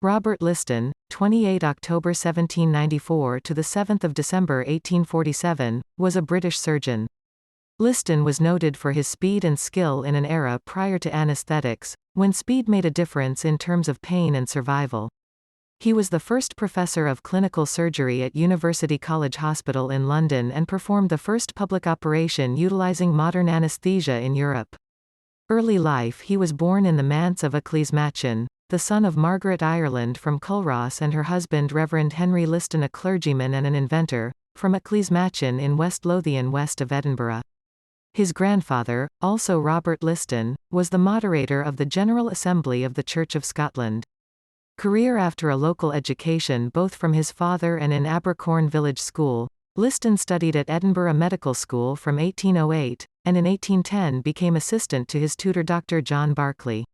Robert Liston, 28 October 1794 to the 7th of December 1847, was a British surgeon. Liston was noted for his speed and skill in an era prior to anesthetics, when speed made a difference in terms of pain and survival. He was the first professor of clinical surgery at University College Hospital in London and performed the first public operation utilizing modern anesthesia in Europe. Early life. He was born in the manse of Ecclesmachan, the son of Margaret Ireland from Culross and her husband Reverend Henry Liston, a clergyman and an inventor, from Ecclesmachan in West Lothian west of Edinburgh. His grandfather, also Robert Liston, was the moderator of the General Assembly of the Church of Scotland. Career. After a local education both from his father and in Abercorn Village School, Liston studied at Edinburgh Medical School from 1808, and in 1810 became assistant to his tutor Dr. John Barclay.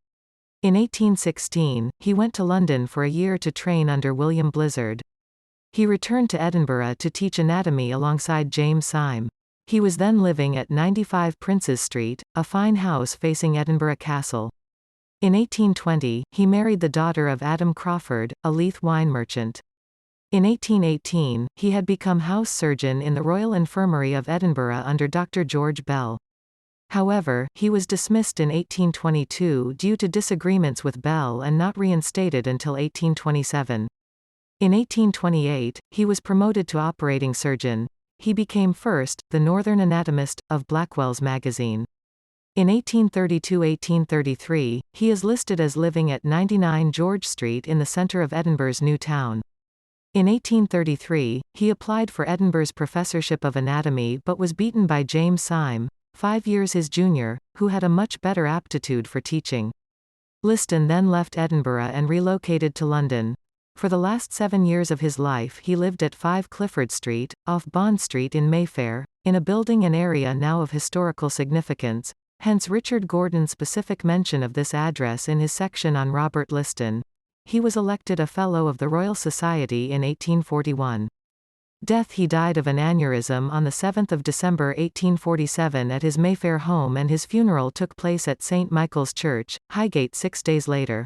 In 1816, he went to London for a year to train under William Blizzard. He returned to Edinburgh to teach anatomy alongside James Syme. He was then living at 95 Princes Street, a fine house facing Edinburgh Castle. In 1820, he married the daughter of Adam Crawford, a Leith wine merchant. In 1818, he had become house surgeon in the Royal Infirmary of Edinburgh under Dr. George Bell. However, he was dismissed in 1822 due to disagreements with Bell and not reinstated until 1827. In 1828, he was promoted to operating surgeon. He became first, the Northern Anatomist, of Blackwell's magazine. In 1832–1833, he is listed as living at 99 George Street in the centre of Edinburgh's New Town. In 1833, he applied for Edinburgh's professorship of anatomy but was beaten by James Syme, 5 years his junior, who had a much better aptitude for teaching. Liston then left Edinburgh and relocated to London. For the last 7 years of his life he lived at 5 Clifford Street, off Bond Street in Mayfair, in a building and area now of historical significance, hence Richard Gordon's specific mention of this address in his section on Robert Liston. He was elected a Fellow of the Royal Society in 1841. Death. He died of an aneurysm on 7 December 1847 at his Mayfair home, and his funeral took place at St. Michael's Church, Highgate 6 days later.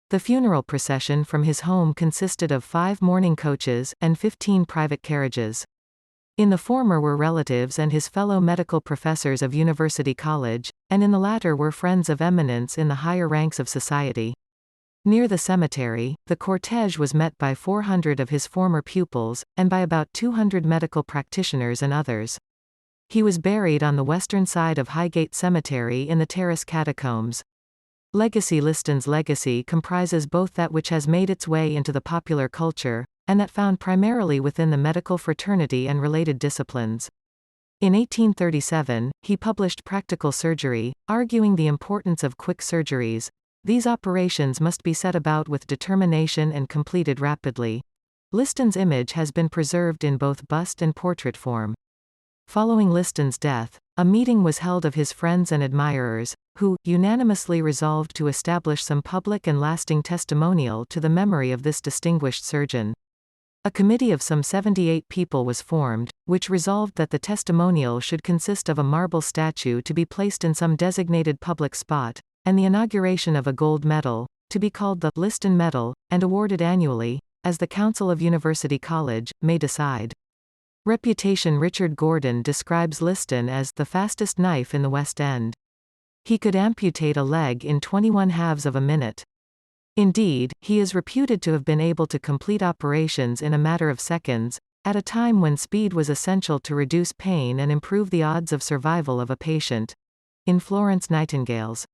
The funeral procession from his home consisted of 5 mourning coaches, and 15 private carriages. In the former were relatives and his fellow medical professors of University College, and in the latter were friends of eminence in the higher ranks of society. Near the cemetery, the cortege was met by 400 of his former pupils, and by about 200 medical practitioners and others. He was buried on the western side of Highgate Cemetery in the Terrace Catacombs. Legacy. Liston's legacy comprises both that which has made its way into the popular culture, and that found primarily within the medical fraternity and related disciplines. In 1837, he published Practical Surgery, arguing the importance of quick surgeries. These operations must be set about with determination and completed rapidly. Liston's image has been preserved in both bust and portrait form. Following Liston's death, a meeting was held of his friends and admirers, who, unanimously resolved to establish some public and lasting testimonial to the memory of this distinguished surgeon. A committee of some 78 people was formed, which resolved that the testimonial should consist of a marble statue to be placed in some designated public spot, and the inauguration of a gold medal, to be called the Liston Medal, and awarded annually, as the Council of University College may decide. Reputation. Richard Gordon describes Liston as the fastest knife in the West End. He could amputate a leg in 21/2 of a minute. Indeed, he is reputed to have been able to complete operations in a matter of seconds, at a time when speed was essential to reduce pain and improve the odds of survival of a patient. In Florence Nightingale's